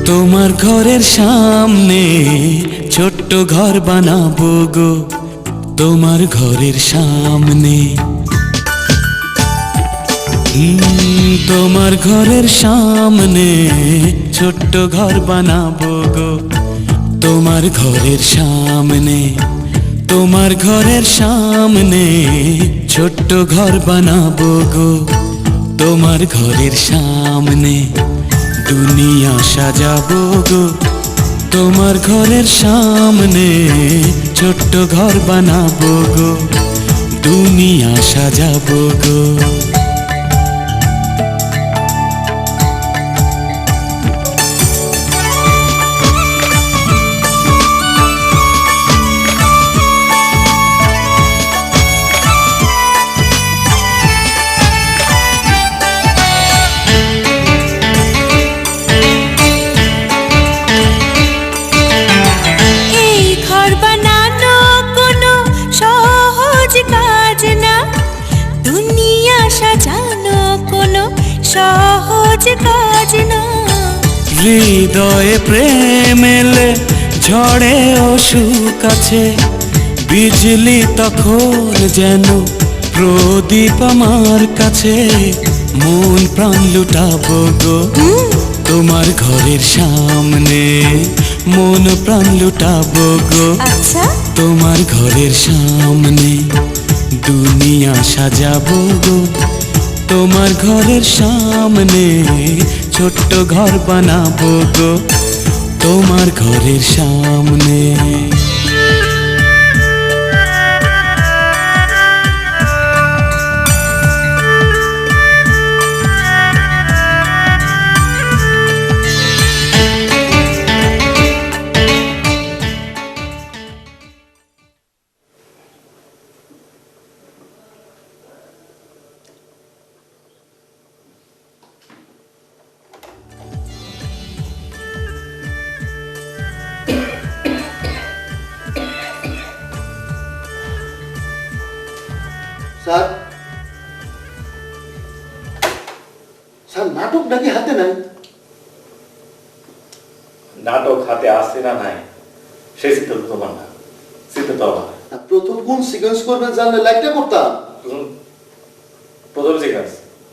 তোমার ঘরের সামনে ছোট্ট ঘর বানাবো গো, তোমার ঘরের সামনে। তোমার ঘরের সামনে ছোট্ট ঘর বানাবো গো, তোমার ঘরের সামনে। তোমার ঘরের সামনে ছোট্ট ঘর বানাবো গো, তোমার ঘরের সামনে। দুনিয়া সাজাবো গো, তোমার ঘরের সামনে ছোট্ট ঘর বানাবো গো, দুনিয়া সাজাবো গো। হৃদয়ে প্রেম এলে ঝড়ে অসুখ আছে, বিজলি তখন যেন প্রদীপ আমার কাছে। মন প্রাণ লুটাবো গো, তোমার ঘরের সামনে। মন প্রাণ লুটাবো গো, তোমার ঘরের সামনে। দুনিয়া সাজাবো গো, তোমার ঘরের সামনে। ছোট্ট ঘর বানাবো গো, তোমার ঘরের সামনে। স্যার, স্যার নাটক নাকি হাতে নাই? নাটক হাতে আছে না নাই সেই চিন্তা তো তোমার না, চিন্তা তো আমার। প্রথম কোন সিকোয়েন্স করবেন জানলে লাইকটা করতাম। প্রথম সিকোয়েন্স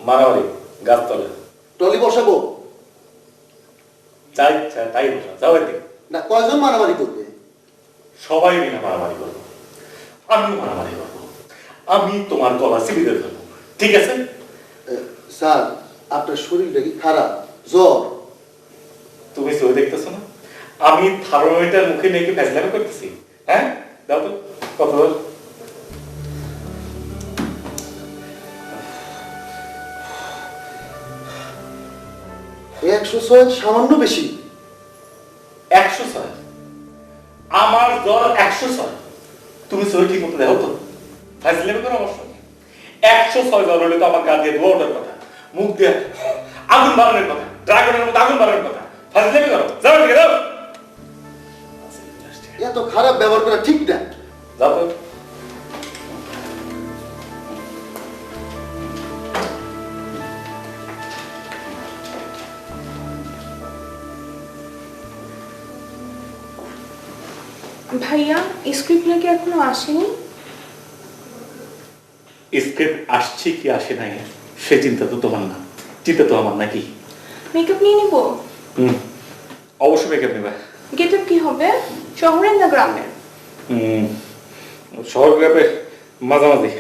মারামারি গাছতলা। টলি বসাবো? তাই তাই বসা যাও এদিকে। না, কয়জন মারামারি করবে? সবাই মিলে মারামারি করবো, আমিও মারামারি করবো, আমি তোমার গলা চিবিয়ে ফেলবো, ঠিক আছে? স্যার, আপনার শরীরটা কি খারাপ? জ্বর? তুমি চোখ দেখতেছো না আমি থার্মোমিটার মুখে নিয়ে কি ফেসলামি করতেছি? হ্যাঁ দাও তো কত। 106 সামান্য বেশি। 106? আমার জ্বর 106? তুমি চোখ ঠিক মতো দেখো তো, ফেসলামি করো আমার সঙ্গে। 106 জ্বর হলে তো আমার গা দিয়ে ধোয়া ওঠার কথা, মুখ দিয়ে আগুন বাড়ানোর কথা, ড্রাগনের মতো আগুন বাড়ানোর কথা। ফেসলামি করো, যাও ঠিক দাও। এত খারাপ ব্যবহার করা ঠিক না। যাও তো। ভাইয়া স্ক্রিপ্ট নাকি এখনো আসেনি? স্ক্রিপ্ট আসছে কি আসে নাই সে চিন্তা তো তোমার না, চিন্তা তো আমার নাকি। মেকআপ নিয়ে নিবো? অবশ্যই মেকআপ নেবে। গেটআপ কি হবে, শহরের না গ্রামের? শহর গ্রামের মাঝামাঝি।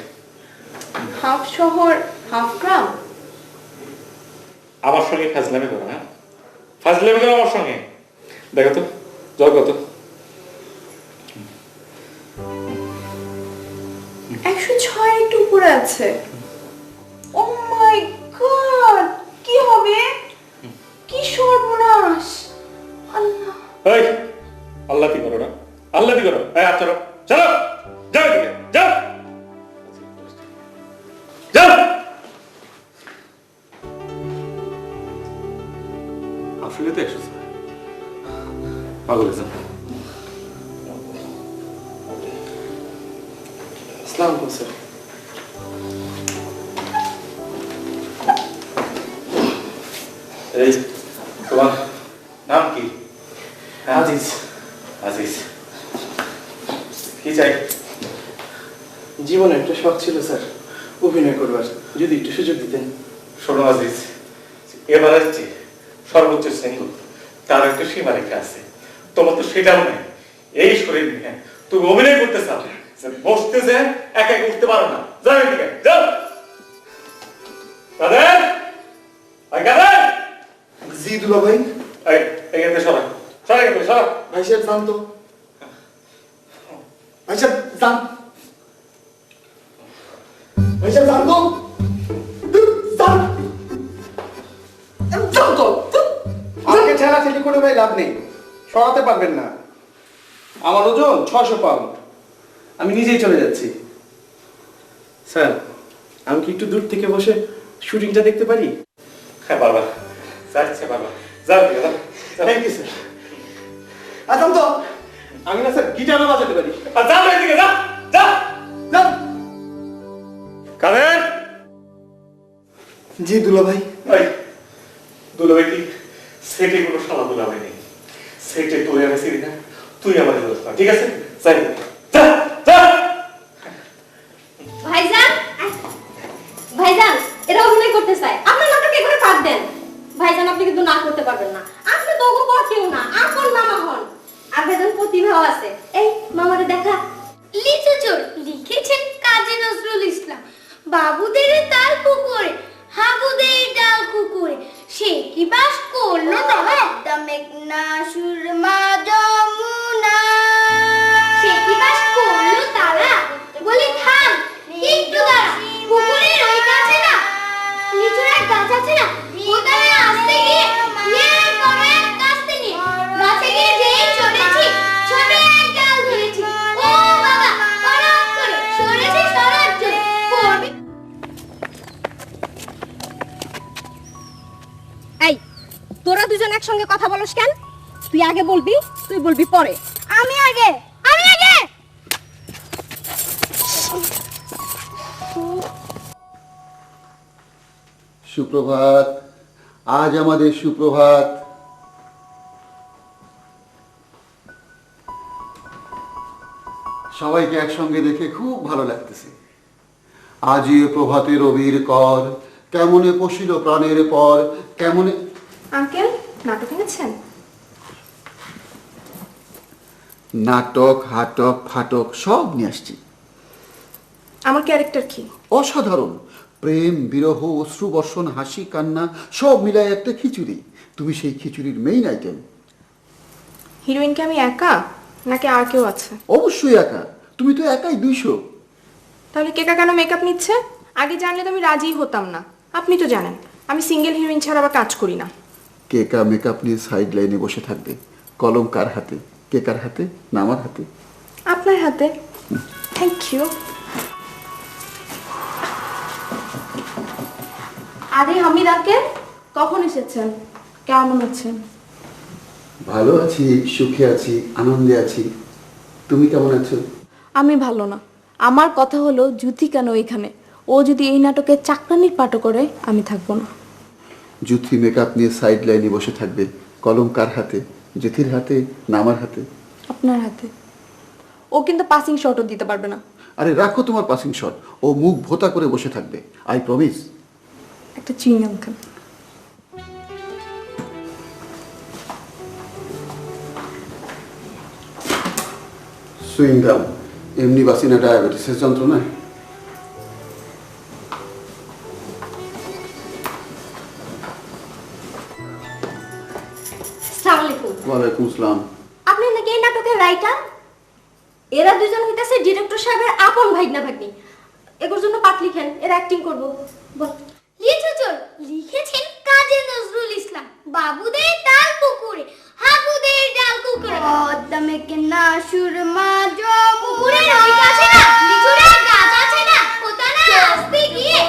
হাফ শহর হাফ গ্রাম? আমার সঙ্গে ফাজলামি করো, হ্যাঁ ফাজলামি করো আমার সঙ্গে। দেখো তো জল কত? 106 একটু উপরে আছে। ও মাই গড, কি হবে? কি সর্বনাশ! আল্লাহ, এই আল্লাহ কি করো না, আল্লাহ কি করো। এই চলো চলো, যাও এদিকে যাও যাও। আসলে তো 106 পাগল হয়েছে। আসসালামু আলাইকুম স্যার। এই তোমার নাম কি? আজিজ। আজিজ। কি চাই? জীবনে একটা শখ ছিল স্যার, অভিনয় করবার, যদি একটু সুযোগ দিতেন। শোনো আজিজ, এবার আসছে সর্বোচ্চ শৃঙ্গ, তার একটা সীমারেখা আছে। তোমার তো সেটাও নেই। এই শরীর নিয়ে তুমি অভিনয় করতে চাও, বসতে যে একা একা উঠতে পারো না। যাও এদিকে, যাও। কাদের, কাদের, জি দুলা ভাই। এখানে সরা, সরা এখানে সরা। ভাই সাহেব যান তো, ভাই সাহেব যান, ভাই সাহেব যান তো, যান, যান তো। আমাকে ঠেলাঠেলি করে ভাই লাভ নেই, সরাতে পারবেন না। আমার ওজন 600 পাউন্ড, আমি নিজেই চলে যাচ্ছি। স্যার, আমি কি একটু দূর থেকে বসে শুটিংটা দেখতে পারি? হ্যাঁ বাবা, যাচ্ছে বাবা, যাও এদিকে, যাও। Thank you sir. আচ্ছা তো আমি না স্যার গিটারও বাজাতে পারি। যাও এদিকে, যাও, যাও। যান। কাদের, জি দুলা ভাই। ভাই দুলাভাই কি সেটে কোনো শালা দুলাভাই নেই। সেটে তুই আমি চিনি না, তুই আমাদের দোস্ত না, ঠিক আছে? যাই, যা, যা। ভাইজান, ভাইজান, এরা অভিনয় করতে চায়, আপনার নাটকে করে পাঠ দেন। ভাইজান, আপনি কিন্তু না করতে পারবেন না, আপনি তো ওগো কেউ না, আপন মামা হন। আর ভাইজান প্রতিভাও আছে, এই মামারে দেখা। লিচুচোর লিখেছেন কাজী নজরুল ইসলাম। বাবুদের তাল পুকুরে, হাবুদের ডাল কুকুরে, সে কি বাস করলো তবে মেঘনা সুরমা যমুনা, সে কি বাস করলো তারা, বলি থাম একটু দাঁড়া, পুকুরের ওই কাছে না লিচুর এক গাছ আছে না, ওখানে আসতে গিয়ে এর পর এক কাস্তে নিয়ে গাছে গিয়ে যেই চড়েছি, ছোট এক ডাল ধরেছি, ও বাবা পরাগ করে সরেছে সরার জন্য পড়বে। এই তোরা দুজন একসঙ্গে কথা বলছ কেন? তুই আগে বলবি, তুই বলবি পরে। আমি আগে, আমি আগে। সুপ্রভাত, আজ আমাদের সুপ্রভাত। সবাইকে একসঙ্গে দেখে খুব ভালো লাগতেছে। আজি প্রভাতে রবির কর, কেমনে পশিল প্রাণের পর, কেমনে। আঙ্কেল, নাটক এনেছেন? নাটক, হাটক, ফাটক সব নিয়ে আসছি। আমার ক্যারেক্টার কি? অসাধারণ। প্রেম, বিরহ, অশ্রুবর্ষণ, হাসি, কান্না সব মিলায় একটা খিচুড়ি। তুমি সেই খিচুড়ির মেইন আইটেম। হিরোইনকে আমি একা নাকি আর কেউ আছে? অবশ্যই একা, তুমি তো একাই 200। তাহলে কেকা কেন মেকআপ নিচ্ছে? আগে জানলে তো আমি রাজিই হতাম না। আপনি তো জানেন আমি সিঙ্গেল হিরোইন ছাড়া আবার কাজ করি না। কেকা মেকআপ নিয়ে সাইড লাইনে বসে থাকবে। কলম কার হাতে? কেকার হাতে না আমার হাতে? আপনার হাতে। Thank you. আরে হামিদ আঙ্কেল, কখন এসেছেন? কেমন আছেন? ভালো আছি, সুখে আছি, আনন্দে আছি। তুমি কেমন আছো? আমি ভালো না। আমার কথা হলো জুথি কেন এখানে? ও যদি এই নাটকে চাকরানির পাঠও করে আমি থাকবো না। জুথি মেকআপ নিয়ে সাইড লাইনে বসে থাকবে। কলম কার হাতে? জুথির হাতে না আমার হাতে? আপনার হাতে। ও কিন্তু পাসিং শটও দিতে পারবে না। আরে রাখো তোমার পাসিং শট, ও মুখ ভোতা করে বসে থাকবে। I promise. একটা চুইংগাম খান। সুইংগাম এমনি বাসি না, ডায়াবেটিসের যন্ত্রণা। আসসালামু আলাইকুম। ওয়ালাইকুম আসসালাম। আপনি নাকি এই নাটকের রাইটার? এরা দুজন হইতাছে ডিরেক্টর সাহেবের আপন ভাইনা ভাগ্নি। এগুলোর জন্য পাঠ লিখেন, এর অ্যাক্টিং করব। বল। লিচুচোর লিখেছেন কাজী নজরুল ইসলাম। বাবুদের তাল পুকুরে, হাবুদের ডাল কুকুরে, পদ্মা মেঘনা সুরমা যমুনা, পুকুরের ওই কাছে না লিচুর এক গাছ আছে না, ওখানে আসতে গিয়ে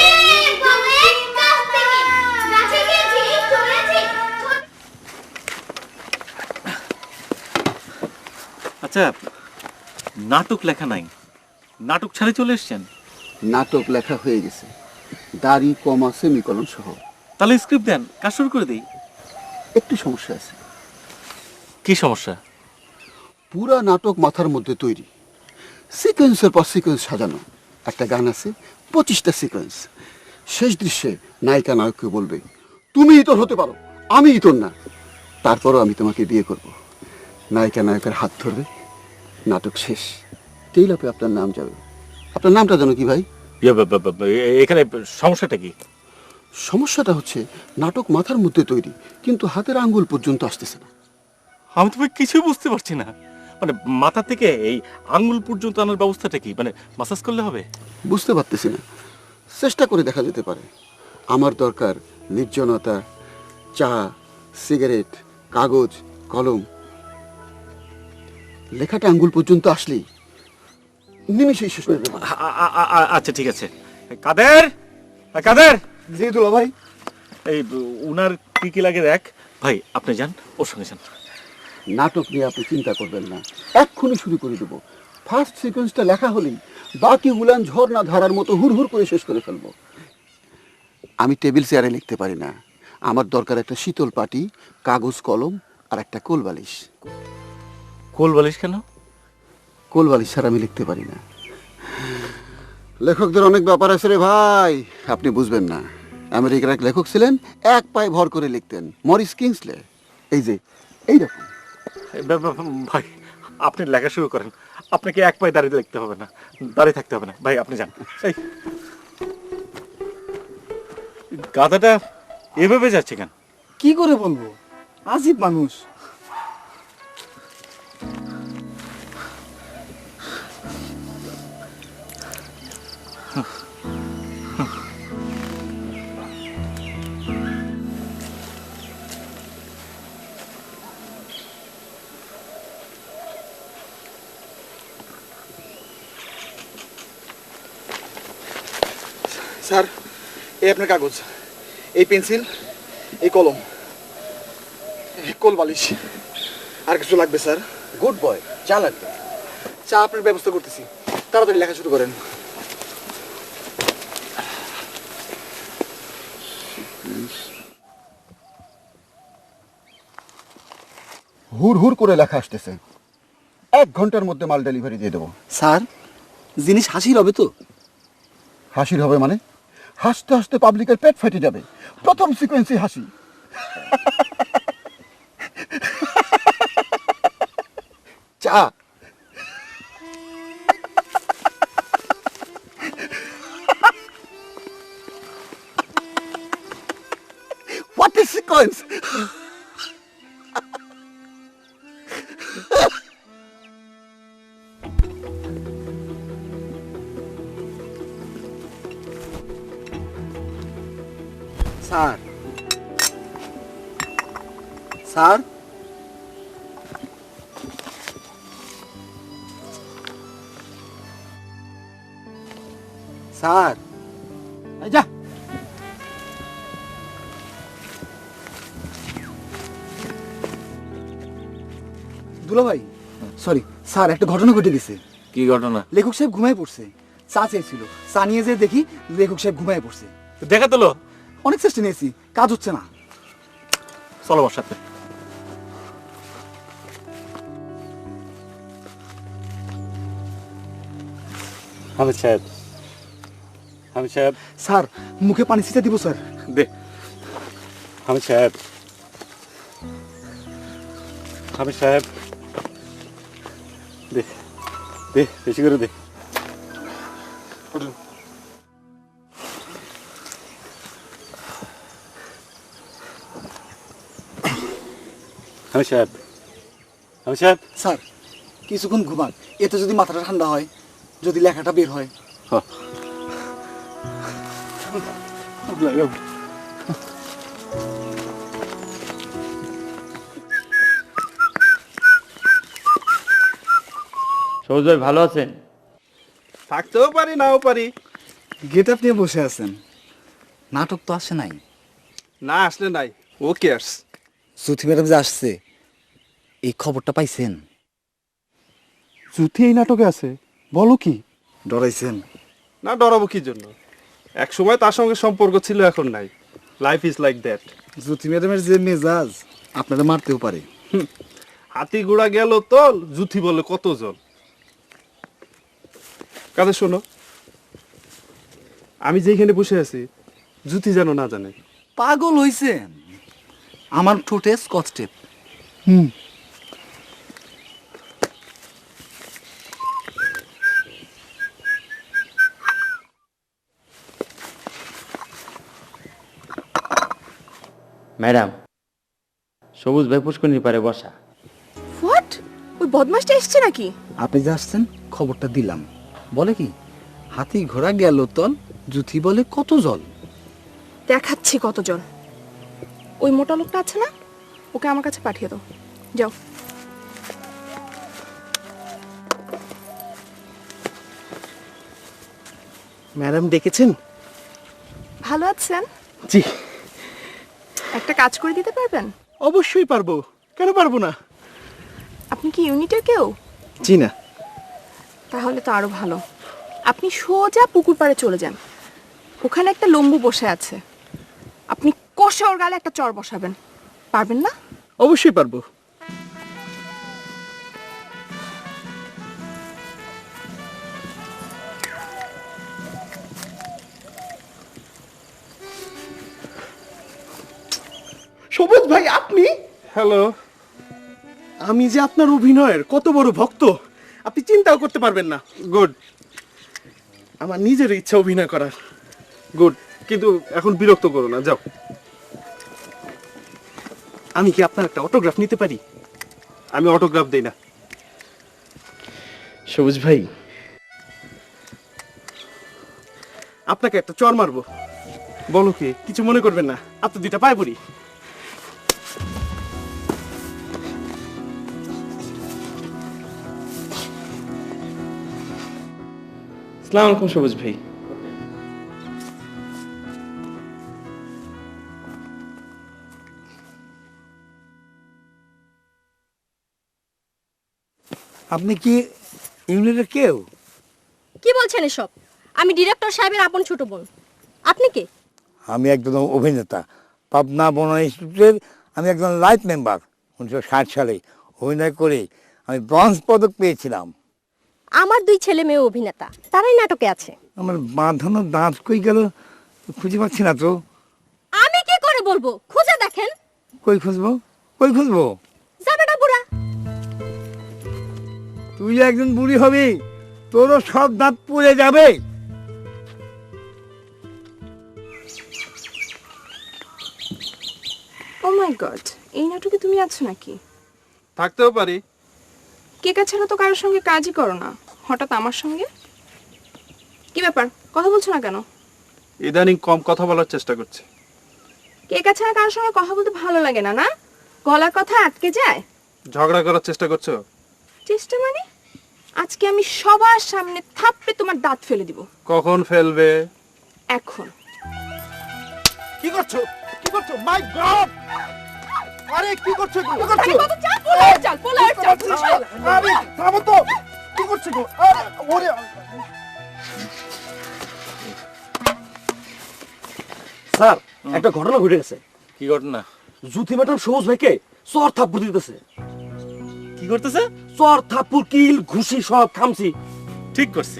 এর পর এক কাস্তে নিয়ে গাছে গিয়ে যেই চড়েছি। আচ্ছা, নাটক লেখা নাই, নাটক ছাড়ে চলে এসছেন? নাটক লেখা হয়ে গেছে, দাড়ি, কমা, সেমিকলন সহ। তাহলে স্ক্রিপ্ট দেন, কাজ শুরু করে দেই। একটু সমস্যা আছে। কি সমস্যা? পুরা নাটক মাথার মধ্যে তৈরি, সিকোয়েন্সের পর সিকোয়েন্স সাজানো। একটা গান আছে, 25টা সিকোয়েন্স। শেষ দৃশ্যে নায়িকা নায়ককে বলবে, তুমি ইতর হতে পারো, আমি ইতর না, তারপরও আমি তোমাকে বিয়ে করব। নায়িকা নায়কের হাত ধরবে, নাটক শেষ, টেইলাপে আপনার নাম যাবে। আপনার নামটা জানো কি ভাই? এখানে সমস্যাটা কি? সমস্যাটা হচ্ছে নাটক মাথার মধ্যে তৈরি, কিন্তু হাতের আঙ্গুল পর্যন্ত আসতেছে না। আমি তো ভাই কিছুই বুঝতে পারছি না। মানে মাথা থেকে এই আঙ্গুল পর্যন্ত আনার ব্যবস্থাটা কি? মানে মাসাজ করলে হবে? বুঝতে পারতেছি না, চেষ্টা করে দেখা যেতে পারে। আমার দরকার নির্জনতা, চা, সিগারেট, কাগজ, কলম। লেখাটা আঙ্গুল পর্যন্ত আসলেই নিমিশেই শেষ হয়ে যাবে। আচ্ছা ঠিক আছে। কাদের, কাদের, জি দুলা ভাই। এই উনার কি কি লাগে দেখ। ভাই আপনি যান, ওর সঙ্গে যান। নাটক নিয়ে আপনি চিন্তা করবেন না, এক্ষুনি শুরু করে দেবো। ফার্স্ট সিকোয়েন্সটা লেখা হলেই বাকি উলান ঝর্ণা ধারার মতো হুড়হুড় করে শেষ করে ফেলবো। আমি টেবিল চেয়ারে লিখতে পারি না, আমার দরকার একটা শীতল পাটি, কাগজ, কলম আর একটা কোল বালিশ। কোল বালিশ কেন? কোল বালিশ ছাড়া আমি লিখতে পারি না। লেখকদের অনেক ব্যাপার আছে রে ভাই, আপনি বুঝবেন না। আমেরিকার এক লেখক ছিলেন, এক পায়ে ভর করে লিখতেন, মরিস কিংসলে। এই যে এইরকম। ভাই আপনি লেখা শুরু করেন, আপনাকে এক পায়ে দাঁড়িয়ে লিখতে হবে না, দাঁড়িয়ে থাকতে হবে না। ভাই আপনি যান। এই গাধাটা এভাবে যাচ্ছে কেন? কি করে বলবো, আজীব মানুষ। স্যার, এই আপনার কাগজ, এই পেন্সিল, এই কলম, এই কোল বালিশ। আর কিছু লাগবে স্যার? গুড বয়, চা লাগবে। চা আপনার ব্যবস্থা করতেছি, তাড়াতাড়ি লেখা শুরু করেন। হুড় হুড় করে লেখা আসতেছে, 1 ঘন্টার মধ্যে মাল ডেলিভারি দিয়ে দেবো। স্যার, জিনিস হাসির হবে তো? হাসির হবে মানে? হাসতে হাসতে পাবলিকের পেট ফেটে যাবে। প্রথম সিকোয়েন্সে হাসি। চা। What is sequence? Sir, sir, sir, এই যা। দুলা ভাই, সরি স্যার, একটা ঘটনা ঘটে গেছে। কি ঘটনা? লেখক সাহেব ঘুমায় পড়ছে। চা চেয়েছিল, চা নিয়ে যেয়ে দেখি লেখক সাহেব ঘুমায় পড়ছে। দেখা তোলো। অনেক চেষ্টা নিয়েছি, কাজ হচ্ছে না। চলো আমার সাথে। হামিদ সাহেব, হামিদ সাহেব, স্যার, মুখে পানি ছিটা দিব স্যার? দে। হামিদ সাহেব, হামিদ সাহেব, দে দে, বেশি করে দে। হামিদ সাহেব, হামিদ সাহেব। স্যার, কিছুক্ষণ ঘুমান, এতে যদি মাথাটা ঠান্ডা হয়, যদি লেখাটা বের হয়। সবুজ ভাই ভালো আছেন? থাকতেও পারি, নাও পারি। গেট আপ নিয়ে বসে আছেন, নাটক তো আসে নাই। না আসলে নাই, ও কেয়ার্স। সুথি ম্যাডাম যে আসছে, এই খবরটা পাইছেন? জুথি এই নাটকে আছে? বলো কি? ডরাইছেন? না, ডরাবো কি জন্য? এক সময় তার সঙ্গে সম্পর্ক ছিল, এখন নাই। Life is like that. Jyoti ম্যাডামের যে মেজাজ, আপনারা মারতেও পারে। হাতি ঘোড়া গেল তল, জুথি বলে কত জল। কাজে শোনো, আমি যেখানে বসে আছি জুথি যেন না জানে। পাগল হইছেন? আমার ঠোঁটে স্কচ টেপ। ম্যাডাম, সবুজ ভাই পুষ্করণীর পারে বসা। হোয়াট? ওই বদমাসটা এসছে নাকি? আপনি যে আসছেন খবরটা দিলাম। বলে কি, হাতি ঘোড়া গেল তল, জুথি বলে কত জল। দেখাচ্ছি কতজন। ওই মোটা লোকটা আছে না, ওকে আমার কাছে পাঠিয়ে দাও। যাও। ম্যাডাম ডেকেছেন? ভালো আছেন? জি। একটা কাজ করে দিতে পারবেন? অবশ্যই পারবো, কেন পারবো না? আপনি কি ইউনিটের কেউ? জি না। তাহলে তো আরো ভালো। আপনি সোজা পুকুর পাড়ে চলে যান, ওখানে একটা লম্বু বসে আছে, আপনি কষে ওর গালে একটা চড় বসাবেন। পারবেন না? অবশ্যই পারবো। সবুজ ভাই, আপনি? হ্যালো। আমি যে আপনার অভিনয়ের কত বড় ভক্ত আপনি চিন্তাও করতে পারবেন না। গুড আমার নিজের ইচ্ছা অভিনয় করার। গুড, কিন্তু এখন বিরক্ত করো না, যাও। আমি কি আপনার একটা অটোগ্রাফ নিতে পারি? আমি অটোগ্রাফ দেই না। সবুজ ভাই, আপনাকে একটা চড় মারবো। বলো কি? কিছু মনে করবেন না, আপনি দুইটা পায়ে পড়ি। আসসালামু আলাইকুম সবুজ ভাই। আপনি কি ইউনিটের কেউ? কি বলছেন এসব? আমি ডিরেক্টর সাহেবের আপন ছোট বোন। আপনি কে? আমি একজন অভিনেতা, পাবনা বনানী ইনস্টিটিউটের আমি একজন লাইফ মেম্বার। 1960 সালে অভিনয় করে আমি ব্রঞ্জ পদক পেয়েছিলাম। আমার দুই ছেলে মেয়ে অভিনেতা, তারাই নাটকে আছে। আমার বাঁধানো দাঁত কই গেল খুঁজে পাচ্ছি না তো। আমি কি করে বলবো? খুঁজে দেখেন। কই খুঁজবো, কই খুঁজবো? যাবেটা বুড়া। তুই একজন বুড়ি হবি, তোরও সব দাঁত পড়ে যাবে। ও মাই গড, এই নাটকে তুমি আছো নাকি? থাকতেও পারি। কেকা ছাড়া তো কারোর সঙ্গে কাজই করো না, হঠাৎ আমার সঙ্গে? কি ব্যাপার, কথা বলছো না কেন? ইদানিং কম কথা বলার চেষ্টা করছি। কেকা ছাড়া কারোর সঙ্গে কথা বলতে ভালো লাগে না, না? গলার কথা আটকে যায়। ঝগড়া করার চেষ্টা করছো? চেষ্টা মানে? আজকে আমি সবার সামনে থাপড়ে তোমার দাঁত ফেলে দিব। কখন ফেলবে? এখন। কি করছো? কি করছো? মাই গড! আরে কি করছো? কি করছো? আরে বাবা, চাল, পোলার চাল, পোলার চাল। আরে থামো তো! কি করছো গো? আরে ওরে! স্যার, একটা ঘটনা ঘটে গেছে। কি ঘটনা? জুথি ম্যাডাম সবুজ ভাইকে চর থাপ্পড় দিতেছে। কি করতেছে? চর থাপ্পড়, কিল, ঘুষি সব খামছি। ঠিক করছে।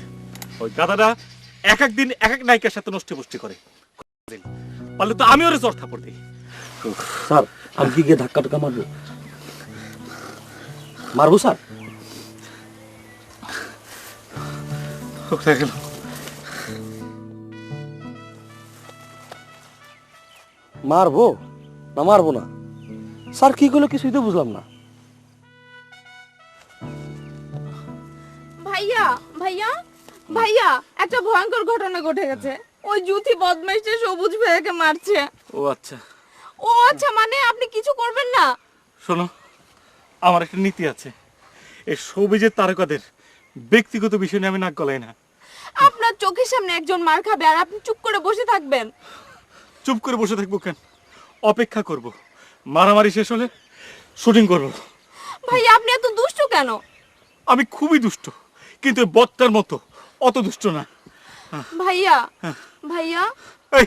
ওই গাধাটা এক এক দিন এক এক নায়িকার সাথে নষ্টি পুষ্টি করে। পারলে তো আমি ওরে চর থাপড় দিই। স্যার, আমি কি গিয়ে ধাক্কা টাক্কা মারবো? মারবো স্যার? কোথায় গেল? মারবো না মারবো না? স্যার কি করলো কিছুই তো বুঝলাম না। ভাইয়া, ভাইয়া, ভাইয়া, একটা ভয়ঙ্কর ঘটনা ঘটে গেছে। ওই জুথি বদমাইশে সবুজ ভাইয়াকে মারছে। ও আচ্ছা। ও আচ্ছা, মানে আপনি কিছু করবেন না? শোনো, আমার একটা নীতি আছে। এই সবুজের তারকাদের ব্যক্তিগত বিষয় নিয়ে আমি নাক গলাই না। আপনার চোখের সামনে একজন মার খাবে আর আপনি চুপ করে বসে থাকবেন? চুপ করে বসে থাকবো কেন? অপেক্ষা করব, মারামারি শেষ হলে শুটিং করব। ভাইয়া, আপনি এত দুষ্ট কেন? আমি খুবই দুষ্ট, কিন্তু ওই বদটার মতো অত দুষ্ট না। ভাইয়া, ভাইয়া, এই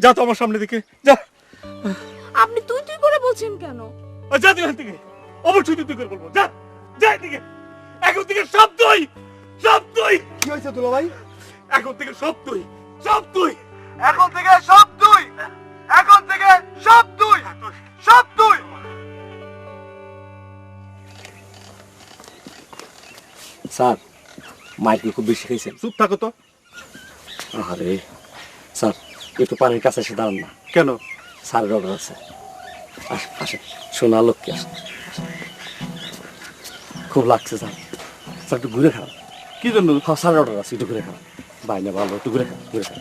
যা তো আমার সামনে দিকে যা। আপনি তুই তুই করে বলছেন কেন? যা তুই এখান থেকে, অবশ্যই তুই করে বলবো, যা যা এদিকে, এখন থেকে সব তুই, সব তুই। কি হয়েছে দুলা ভাই? এখন থেকে সব তুই, সব তুই, এখন থেকে সব তুই, এখন থেকে সব তুই, সব তুই। স্যার মাইক খুব বেশি খেয়েছেন। চুপ থাকো তো। আরে স্যার একটু পানির কাছে এসে দাঁড়ান না। কেন? স্যারের অর্ডার আছে। আসেন, সোনা লক্ষ্মী আসেন। খুব লাগছে স্যার, স্যার একটু ঘুরে খান। কি জন্য? স্যারের অর্ডার আছে, একটু ঘুরে খান। বাইনা ভালো, একটু ঘুরে খান, ঘুরে খান।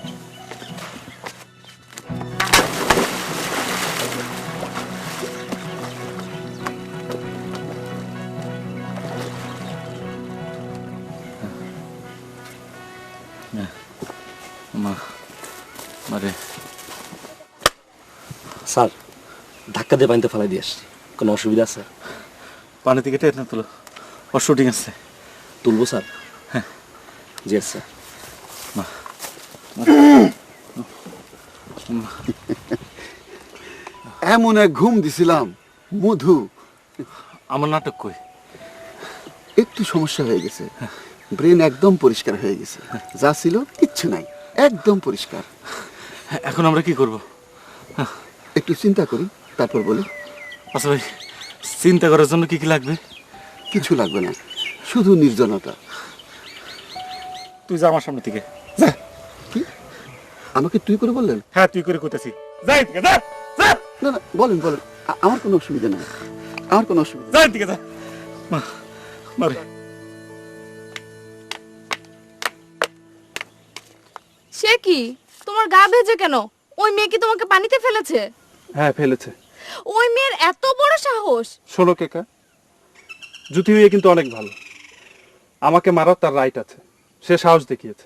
মারে স্যার ধাক্কা দিয়ে পানিতে ফেলাই দিয়ে আসছি, কোনো অসুবিধা আছে? পানি থেকে টেনে তুলো, ওর শুটিং আছে। তুলবো স্যার? হ্যাঁ জি স্যার। এমন এক ঘুম দিছিলাম মধু, আমার নাটক কই? একটু সমস্যা হয়ে গেছে, ব্রেন একদম পরিষ্কার হয়ে গেছে, যা ছিল কিচ্ছু নাই, একদম পরিষ্কার। এখন আমরা কি করব? একটু চিন্তা করি তারপর বলি। আচ্ছা ভাই, চিন্তা করার জন্য কি কি লাগবে? কিছু লাগবে না, শুধু নির্জনতা। তুই যা আমার সামনে থেকে। কি আমাকে তুই করে বললেন? হ্যাঁ তুই করে কইতাছি, যাই থেকে যা, যা না না, বলেন বলেন, আমার কোনো অসুবিধা নেই, আমার কোনো অসুবিধা নেই। যাই থেকে যা। মারে সে কি, তোমার গা ভেজে কেন? ওই মেয়ে কি তোমাকে পানিতে ফেলেছে? হ্যাঁ ফেলেছে। ওই মেয়ের এত বড় সাহস! শোনো কেকা, জুতি হয়ে কিন্তু অনেক ভালো, আমাকে মারার তার রাইট আছে, সে সাহস দেখিয়েছে।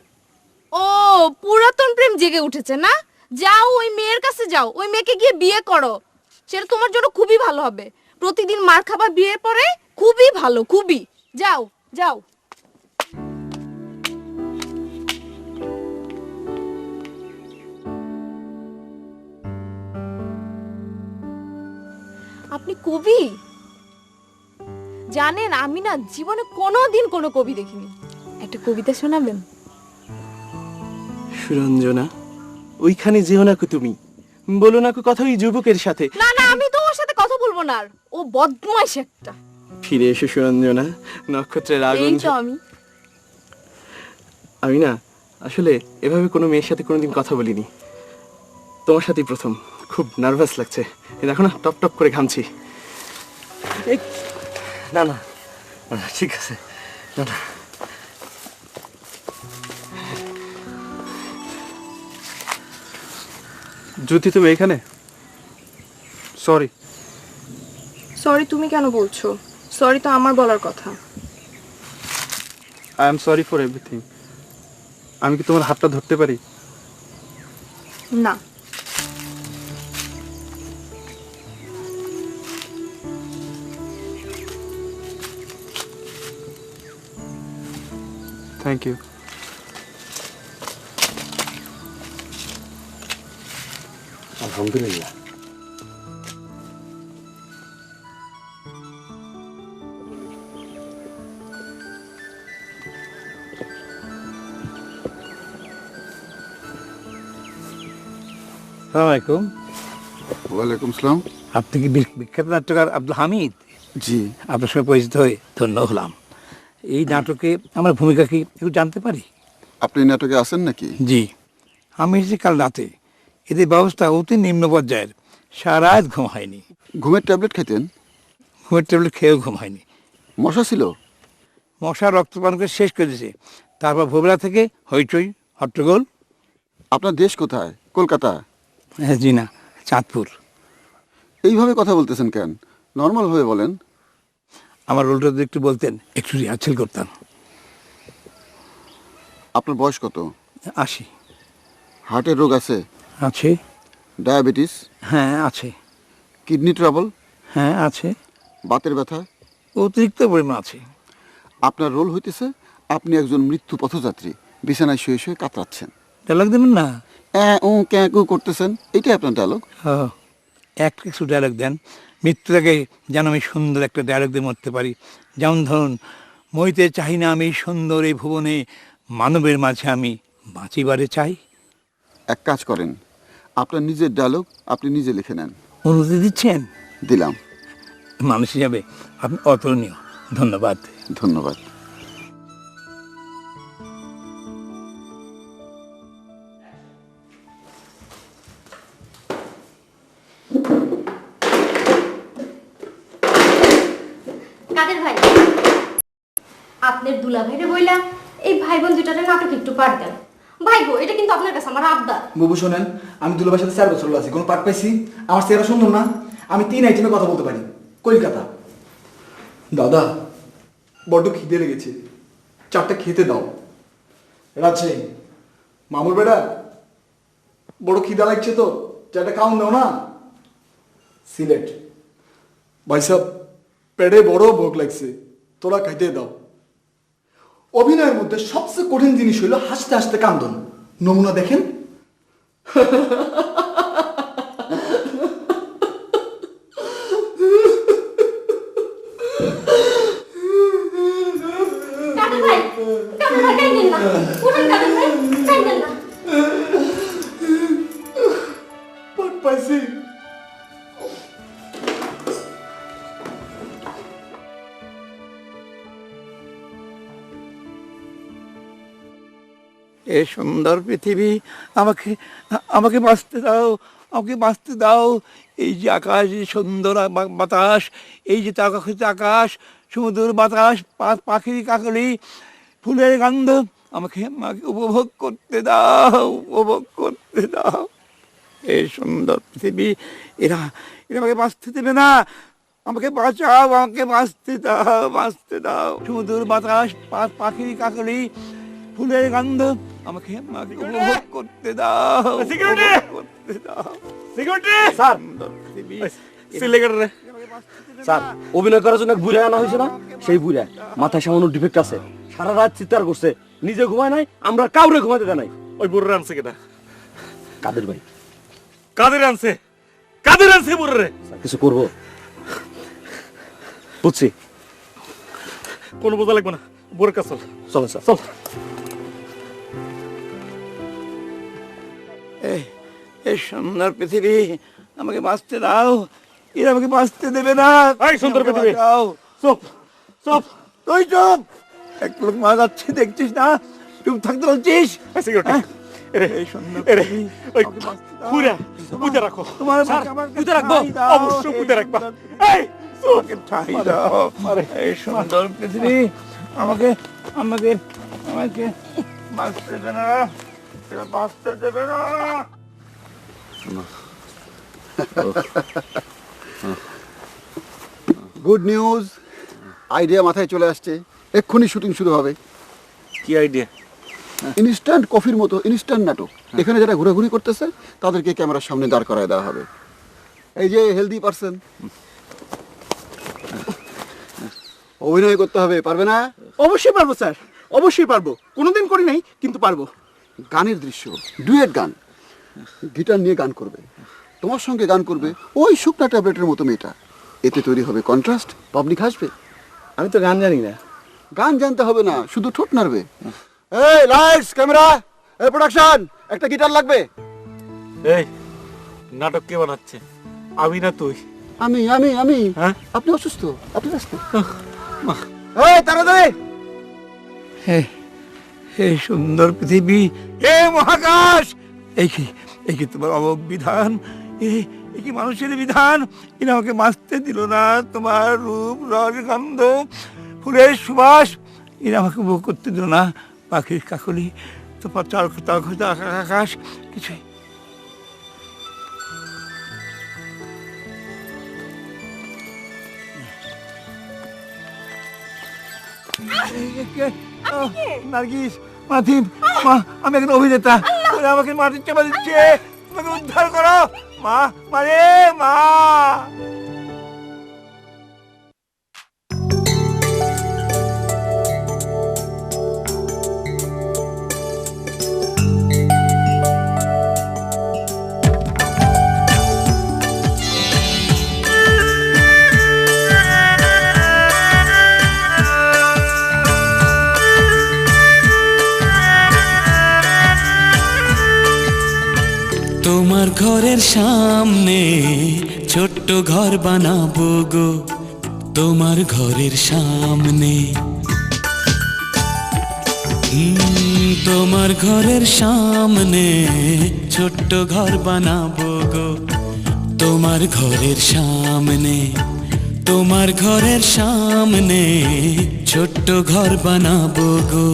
ও পুরাতন প্রেম জেগে উঠেছে না? যাও ওই মেয়ের কাছে যাও, ওই মেয়েকে গিয়ে বিয়ে করো, সেটা তোমার জন্য খুবই ভালো হবে। প্রতিদিন মার খাবার বিয়ের পরে খুবই ভালো, খুবই। যাও যাও। আপনি কবি? জানেন আমি না জীবনে কোনোদিন কোনো কবি দেখিনি। একটা কবিতা শোনাবেন? সুরঞ্জনা, ওইখানে যেও না কো তুমি, বলো না কো কথা ওই যুবকের সাথে। না না, আমি তো ওর সাথে কথা বলবো না আর, ও বদমাইশ একটা। ফিরে এসো সুরঞ্জনা, নক্ষত্রের আগুন। এই তো আমি না আসলে এভাবে কোনো মেয়ের সাথে কোনোদিন কথা বলিনি, তোমার সাথেই প্রথম। খুব নার্ভাস লাগছে, এই দেখো না টপ টপ করে ঘামছি। না না ঠিক আছে, না না। জ্যোতি তুমি এখানে? সরি। সরি তুমি কেন বলছো? সরি তো আমার বলার কথা। I am sorry for everything. আমি কি তোমার হাতটা ধরতে পারি? না। Thank you. আলহামদুলিল্লাহ। আসসালামাইকুম। ওয়ালাইকুম আসসালাম। আপনি কি বিখ্যাত নাট্যকার আব্দুল হামিদ? জি। আপনার সঙ্গে পরিচিত হয়ে ধন্য হলাম। এই নাটকে আমার ভূমিকা কি একটু জানতে পারি? আপনি নাটকে আছেন নাকি? জি, আমি এসেছি কাল রাতে। এদের ব্যবস্থা অতি নিম্ন পর্যায়ের, সারা রাত ঘুম হয়নি। ঘুমের ট্যাবলেট খেতেন? ঘুমের ট্যাবলেট খেয়েও ঘুম হয়নি। মশা ছিল? মশা রক্তপান করে শেষ করে দিয়েছে। তারপর ভোরবেলা থেকে হইচই হট্টগোল। আপনার দেশ কোথায়? কলকাতা? হ্যাঁ জি না, চাঁদপুর। এইভাবে কথা বলতেছেন কেন? নর্মাল ভাবে বলেন। আমার রোলটা যদি একটু বলতেন, একটু রিহার্সেল করতাম। আপনার বয়স কত? 80। হার্টের রোগ আছে? আছে। ডায়াবেটিস? হ্যাঁ আছে। Kidney trouble? হ্যাঁ আছে। বাতের ব্যথা? অতিরিক্ত পরিমাণ আছে। আপনার রোল হইতেছে আপনি একজন মৃত্যু পথযাত্রী, বিছানায় শুয়ে শুয়ে কাতরাচ্ছেন। ডায়লগ দেবেন না? ও ক্যাঁ কু করতেছেন, এটাই আপনার ডায়লগ। হ্যাঁ। কিছু ডায়লগ দেন, মৃত্যুটাকে যেন আমি সুন্দর একটা ডায়লগ দিয়ে মরতে পারি। যেমন ধরুন, মইতে চাই না আমি সুন্দর এই ভুবনে, মানবের মাঝে আমি বাঁচিবারে চাই। এক কাজ করেন, আপনার নিজের ডায়লগ আপনি নিজে লিখে নেন। অনুমতি দিচ্ছেন? দিলাম। মানুষ হিসাবে আপনি অতুলনীয়, ধন্যবাদ। ধন্যবাদ। কাদের ভাই, আপনার দুলা ভাইরে বইলা এই ভাই বোন দুটারে নাটক একটু পাঠ দেন। ভাই গো, এটা কিন্তু আপনার কাছে আমার আবদার। বুবু শোনেন, আমি দুলাভাইয়ের সাথে 4 বছর আছি, কোনো পাঠ পাইছি? আমার চেহারা সুন্দর না? আমি 3 আইটেমে কথা বলতে পারি। কলকাতা দাদা, বড্ড খিদে লেগেছে, 4টা খেতে দাও। রাজশাহী মামুর বেটা, বড় খিদা লাগছে তো, 4টা খাওয়ান দাও না। সিলেট ভাই সাহেব, পেটে বড় ভোগ লাগছে, তোরা খাইতে দাও। অভিনয়ের মধ্যে সবচেয়ে কঠিন জিনিস হইল হাসতে হাসতে কান্দন। নমুনা দেখেন। কাদের ভাই, কাইন্দেন না, উঠেন কাদের ভাই, কাইন্দেন না। পাট পাইছি। এ সুন্দর পৃথিবী, আমাকে আমাকে বাঁচতে দাও, আমাকে বাঁচতে দাও। এই যে আকাশ, এই সুন্দর বাতাস, এই যে আকাশিত আকাশ, সমুদ্র বাতাস, পাখির কাকলি, ফুলের গন্ধ, আমাকে আমাকে উপভোগ করতে দাও, উপভোগ করতে দাও। এই সুন্দর পৃথিবী, এরা এরা আমাকে বাঁচতে দেবে না। আমাকে বাঁচাও, আমাকে বাঁচতে দাও, বাঁচতে দাও। সমুদ্র বাতাস, পাখির কাকলি, ফুলের গন্ধ, আমাকে আমাকে উপভোগ করতে দাও, সিকিউরিটি করতে দাও। সিকিউরিটি স্যার, সিলেক্টরে স্যার, অভিনয় করার জন্য এক বুড়া আনা হয়েছে না, সেই বুড়া মাথায় সামান্য ডিফেক্ট আছে, সারা রাত চিৎকার করছে, নিজে ঘুমায় নাই, আমরা কাউরে ঘুমাতে দেয় নাই। ওই বুড়োরে আনছে কেটা? কাদের ভাই। কাদের আনছে? কাদের আনছে বুড়োরে? স্যার, কিছু করবো? বুঝছি, কোনো বোঝা লাগবে না, বুড়োর কাছে চলো স্যার। চল। এই সুন্দর পৃথিবী, আমাকে বাঁচতে দাও, এরা আমাকে বাঁচতে দেবে না। এই সুন্দর পৃথিবী, চুপ চুপ, তুই চুপ। এক লোক মারা যাচ্ছে, দেখছিস না? চুপ থাকতে বলছিস? এই সুন্দর পৃথিবী, ওই আমাকে বাঁচতে দাও। পুরা পুঁতে রাখো। তোমার পুঁতে রাখবো? অবশ্যই পুঁতে রাখবা। এই আমাকে ঠাই দাও। এই সুন্দর পৃথিবী, আমাকে আমাকে আমাকে বাঁচতে দেবে না, এরা বাঁচতে দেবে না। গুড নিউজ, আইডিয়া মাথায় চলে আসছে, এক্ষুনি শুটিং শুরু হবে। কি আইডিয়া? ইনস্ট্যান্ট কফির মতো ইনস্ট্যান্ট নাটক। এখানে যারা ঘোরাঘুরি করতেছে তাদেরকে ক্যামেরার সামনে দাঁড় করায় দেওয়া হবে। এই যে হেলদি পারসন, অভিনয় করতে হবে, পারবে না? অবশ্যই পারবো স্যার, অবশ্যই পারবো। কোনোদিন করি নাই, কিন্তু পারবো। গানের দৃশ্য, ডুয়েট গান, গিটার নিয়ে গান করবে, তোমার সঙ্গে গান করবে ওই শুকনা ট্যাবলেটের মতো মেয়েটা। এতে তৈরি হবে কন্ট্রাস্ট, পাবলিক হাসবে। আমি তো গান জানি না। গান জানতে হবে না, শুধু ঠোঁট নাড়বে। এই লাইটস, ক্যামেরা, এই প্রোডাকশন, একটা গিটার লাগবে। এই নাটক কে বানাচ্ছে, আমি না তুই? আমি আমি আমি হ্যাঁ? আপনি অসুস্থ, আপনি আসতে। এই তাড়াতাড়ি। হে সুন্দর পৃথিবী, হে মহাকাশ, এই কি তোমার অমোঘ বিধান? এই কি মানুষের বিধান? এরা আমাকে বাঁচতে দিল না। তোমার রূপ, রস, গন্ধ, ফুলের সুবাস, এরা আমাকে উপভোগ করতে দিল না। পাখির কাকলি, তোমার আকাশ, কিছুই। নার্গিস, মাথিন, মা, আমি একজন অভিনেতা, ওরা আমাকে মাটির চাপা দিচ্ছে, আমাকে উদ্ধার করো মা, মারে মা। ঘরের সামনে ছোট্ট ঘর বানাবো গো, তোমার ঘরের সামনে। তোমার ঘরের সামনে ছোট্ট ঘর বানাবো গো, তোমার ঘরের সামনে। তোমার ঘরের সামনে ছোট্ট ঘর বানাবো গো,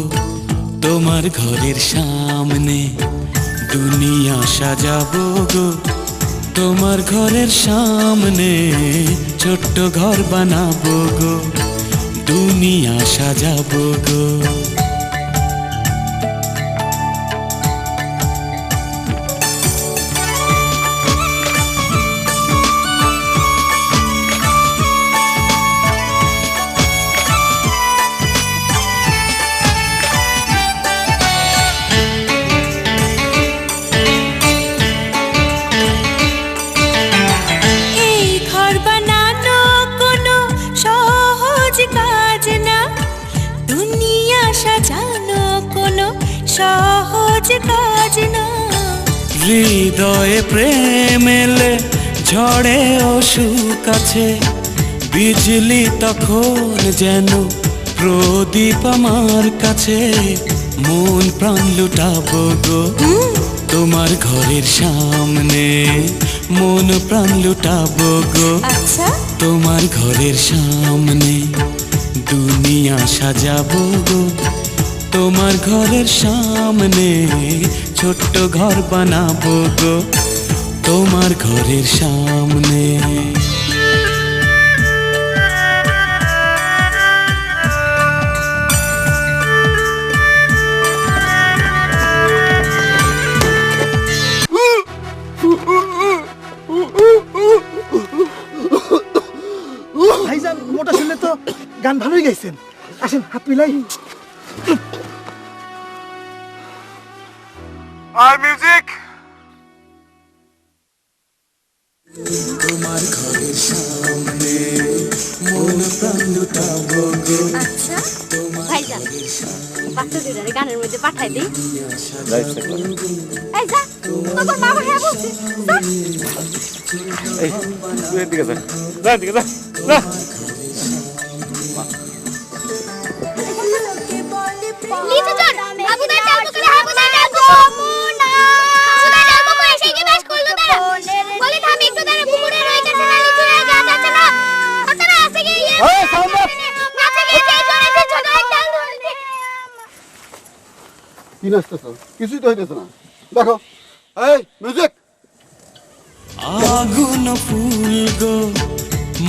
তোমার ঘরের সামনে। দুনিয়া সাজাবো গো, তোমার ঘরের সামনে ছোট্ট ঘর বানাবো গো, দুনিয়া সাজাবো গো। হৃদয়ে প্রেম এলে ঝড়ে অসুখ আছে, বিজলি তখন যেন প্রদীপ আমার কাছে। মন প্রাণ লুটাবো গো, তোমার ঘরের সামনে। মন প্রাণ লুটাবো গো, তোমার ঘরের সামনে। দুনিয়া সাজাবো গো, তোমার ঘরের সামনে ছোট্ট ঘর বানাবো গো, তোমার ঘরের সামনে। ভাইজান মোটা শুনলে তো গান ভালোই গাইছেন, আসেন হাত মিলাই। আর মিউজিক। তোমার ঘরের সামনে মন প্রাণ লুটাবো গো। আচ্ছা ভাইজান বাচ্চা দুটারে গানের মধ্যে পাঠাই দিই। এই যা, তোর বাবা হ্যাঁ বলছে। এই তুই এদিকে যা, যা এদিকে যা, যা। নিচে চল, বাবুদের ডাকবো করে বাবুদের ডাকবো। না বাবুদের ডাকবো করে সেই কি বাস করলো তারা। বলে থাম একটু দাঁড়া, পুকুরের ওই কাছে না নিচে গাছ আছে না, ওখানে আছে কি? এই সাউন্ড আপ। আছে কি সেই ধরেছে ছোট একটা ধরছে। কি নাচতেছ? কিছুই তো হইতেছে না, দেখো। এই মিউজিক। আগুন ফুল গো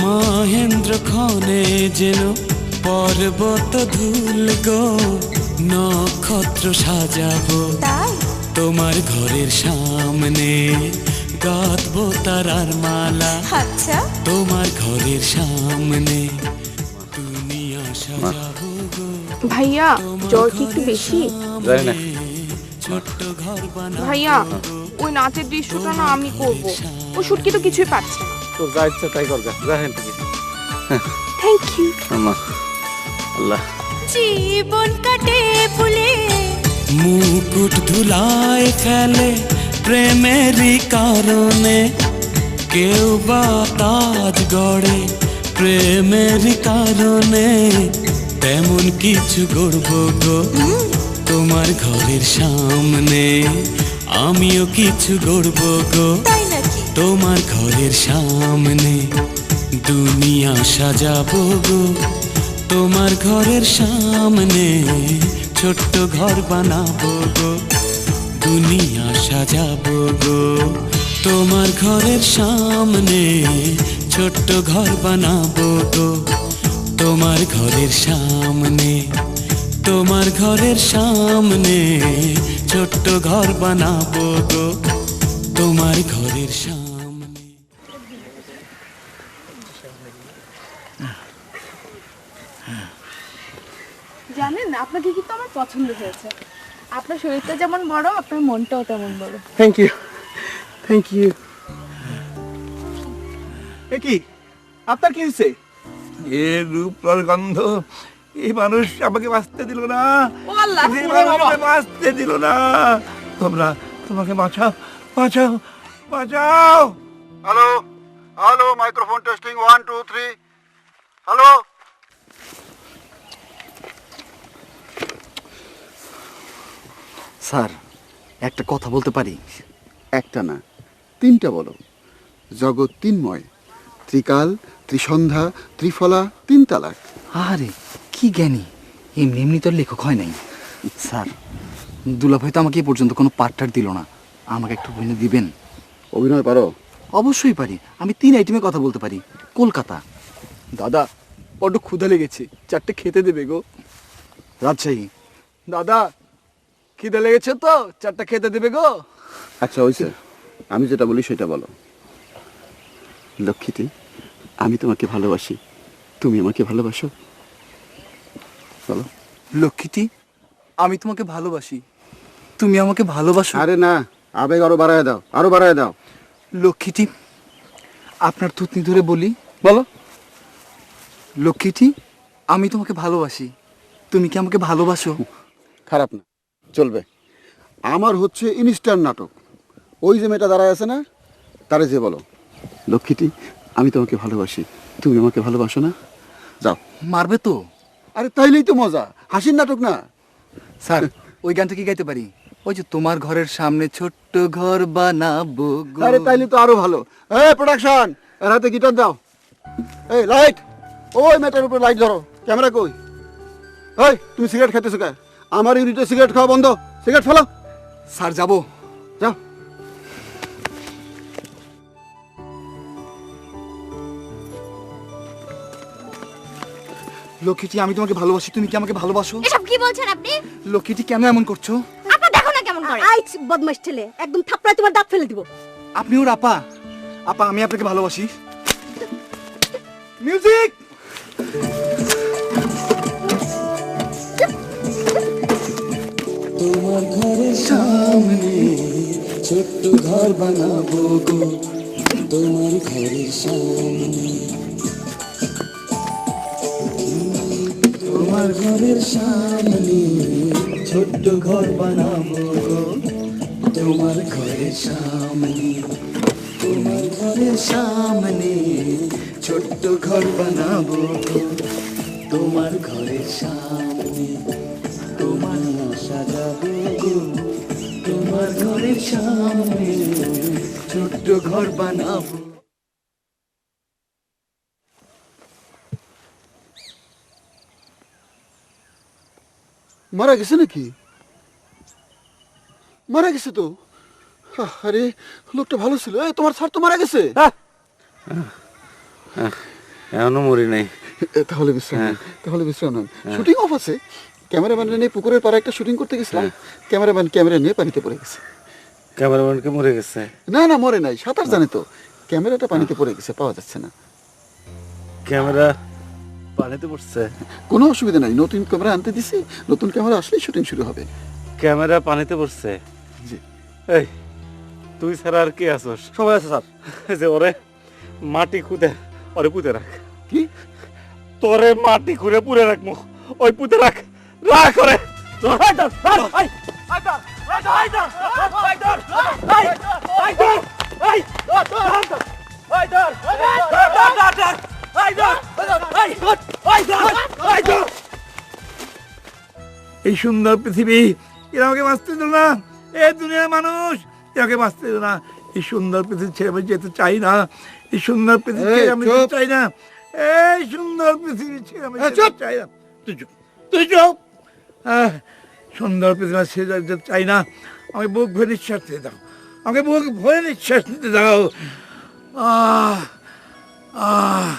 মহেন্দ্র ক্ষণে যেন পর্বত ধুল গো, নক্ষত্র সাজাবো তোমার ঘরের সামনে। গাঁথবো তারার মালা তোমার ঘরের সামনে, দুনিয়া সাজাবো গো। ভাইয়া জ্বর কি একটু বেশি? জানি না। ছোট্ট ঘর বানাবো ভাইয়া ওই নাচের দৃশ্যটা না আমি করব, ও শুটকি তো কিছুই পাচ্ছে না। তোর যা ইচ্ছা তাই করবে, যা হেন থেকে। Thank you. আল্লাহ। জীবন কাটে ভুলে মুকুট ধুলায় ফেলে প্রেমেরই কারণে, কেউ বা তাজ গড়ে প্রেমেরই কারণে। তেমন কিছু গড়ব গো তোমার ঘরের সামনে, আমিও কিছু গড়ব গো তোমার ঘরের সামনে। দুনিয়া সাজাবো গো তোমার ঘরের সামনে, ছোট্ট ঘর বানাবো গো, দুনিয়া সাজাবো গো তোমার ঘরের সামনে। ছোট্ট ঘর বানাবো গো তোমার ঘরের সামনে। তোমার ঘরের সামনে ছোট্ট ঘর বানাবো গো তোমার ঘরের সামনে। জানেন আপনাকে কিন্তু আমার পছন্দ হয়েছে। আপনার শরীরটা যেমন বড় আপনার মনটাও তেমন বড়। Thank you, thank you. এ কি আপনার কি হয়েছে? এ রূপর গন্ধ, এই মানুষ আমাকে বাঁচতে দিল না, ও আল্লাহ, এই মানুষ আমাকে বাঁচতে দিল না। তোমরা তোমাকে বাঁচাও, বাঁচাও। বাঁচাও। Hello hello, microphone testing 1 2 3। Hello, sir একটা কথা বলতে পারি? একটা না, তিনটা বলো। জগৎ তিনময়, ত্রিকাল, ত্রিসন্ধ্যা, ত্রিফলা, তিন তালাক। আরে কি জ্ঞানী, এমনি এমনি তো আর লেখক হয় নাই। স্যার দুলাভাই তো আমাকে এ পর্যন্ত কোনো পার্টটার দিল না, আমাকে একটু অভিনয় দিবেন? অভিনয় পারো? অবশ্যই পারি, আমি 3 আইটেমে কথা বলতে পারি। কলকাতা, দাদা বড্ড ক্ষুধা লেগেছে, 4টে খেতে দেবে গো। রাজশাহী, দাদা খিদে লেগেছে তো 4টা খেতে দেবে গো। আচ্ছা হয়েছে, আমি যেটা বলি সেটা বলো। লক্ষ্মীটি, আমি তোমাকে ভালোবাসি, তুমি আমাকে ভালোবাসো? বলো। লক্ষ্মীটি, আমি তোমাকে ভালোবাসি, তুমি আমাকে ভালোবাসো? আরে না, আবেগ আরো বাড়ায় দাও, আরো বাড়ায় দাও। লক্ষ্মীটি, আপনার থুতনি ধরে বলি। বলো। লক্ষ্মীটি, আমি তোমাকে ভালোবাসি, তুমি কি আমাকে ভালোবাসো? খারাপ না, চলবে। আমার হচ্ছে ইনস্ট্যান্ট নাটক। ওই যে মেয়েটা দাঁড়ায় আছে না, তারে যে বলো, লক্ষ্মীটি আমি তোমাকে ভালোবাসি, তুমি আমাকে ভালোবাসো না? যাও। মারবে তো? আরে তাইলেই তো মজা, হাসির নাটক না। স্যার ওই গানটা কি গাইতে পারি? ওই যে তোমার ঘরের সামনে ছোট্ট ঘর বানাবো গো। আরে তাইলে তো আরো ভালো। এই প্রোডাকশন, এর হাতে গিটার দাও। এই লাইট, ওই মেয়েটার উপর লাইট ধরো। ক্যামেরা কই? এই তুমি সিগারেট খাইতেছো কে? আমার ইউনিটে সিগারেট খাওয়া বন্ধ, সিগারেট ফেলো। স্যার যাবো। যাও। লক্ষ্মীটি, আমি তোমাকে ভালোবাসি, তুমি কি আমাকে ভালোবাসো? এসব কি বলছেন আপনি? লক্ষ্মীটি কেন এমন করছো? আপা দেখো না কেমন করে। আই বদমাশ ছেলে, একদম থাপড়ায় তোমার দাঁত ফেলে দিব। আপনি ওর আপা? আপা আমি আপনাকে ভালোবাসি। মিউজিক। তোমার ঘরের সামনে ছোট্ট ঘর বানাবো গো, তোমার ঘরের সামনে, তোমার ঘরের সামনে ছোট্ট ঘর বানাবো গো, তোমার ঘরের সামনে, তোমার ঘরের সামনে ছোট্ট ঘর বানাবো গো, তোমার ঘরের সামনে, তোমার সাজাবো গো, তোমার ঘরের সামনে ছোট্ট ঘর বানাবো। মারা গেছে নাকি? মারা গেছে তো। আরে লোকটা ভালো ছিল। এই তোমার স্যার তো মারা গেছে। এখনো মরি নাই। তাহলে বিশ্রাম নেন, তাহলে বিশ্রাম নেন। শুটিং অফ আছে। ক্যামেরাম্যান নিয়ে পুকুরের পাড়ে একটা শুটিং করতে গেছিলাম, ক্যামেরাম্যান ক্যামেরা নিয়ে পানিতে পড়ে গেছে। ক্যামেরাম্যানকে মরে গেছে? না না, মরে নাই, সাঁতার জানে তো। ক্যামেরাটা পানিতে পড়ে গেছে, পাওয়া যাচ্ছে না। ক্যামেরা পানিতে পড়ছে? কোনো অসুবিধা নাই, নতুন ক্যামেরা আনতে দিছি, নতুন ক্যামেরা আসলেই শুটিং শুরু হবে। ক্যামেরা পানিতে পড়ছে? জি। এই তুই ছাড়া আর কে আছোস? সবাই আছে স্যার। যে ওরে মাটি খুদে ওরে পুঁতে রাখ। কি? তোরে মাটি খুঁড়ে পুড়ে রাখ, মুখ ওই পুঁতে রাখ, রাখ ওরে। এই সুন্দর পৃথিবী এরা আমাকে বাঁচতে দিল না, এ দুনিয়ার মানুষ এরাকে বাঁচতে দিল না। এই সুন্দর পৃথিবী ছেড়ে আমি যেতে চাই না, এই সুন্দর পৃথিবী ছেড়ে আমি যেতে চাই না, এই সুন্দর পৃথিবী ছেড়ে আমি যেতে চাই না। তুই চুপ, তুই চুপ। সুন্দর পৃথিবী ছেড়ে যেতে চাই না। আমাকে বুক ভরে নিঃশ্বাস নিতে দাও, আমাকে বুক ভরে নিঃশ্বাস নিতে দাও। আহ আহ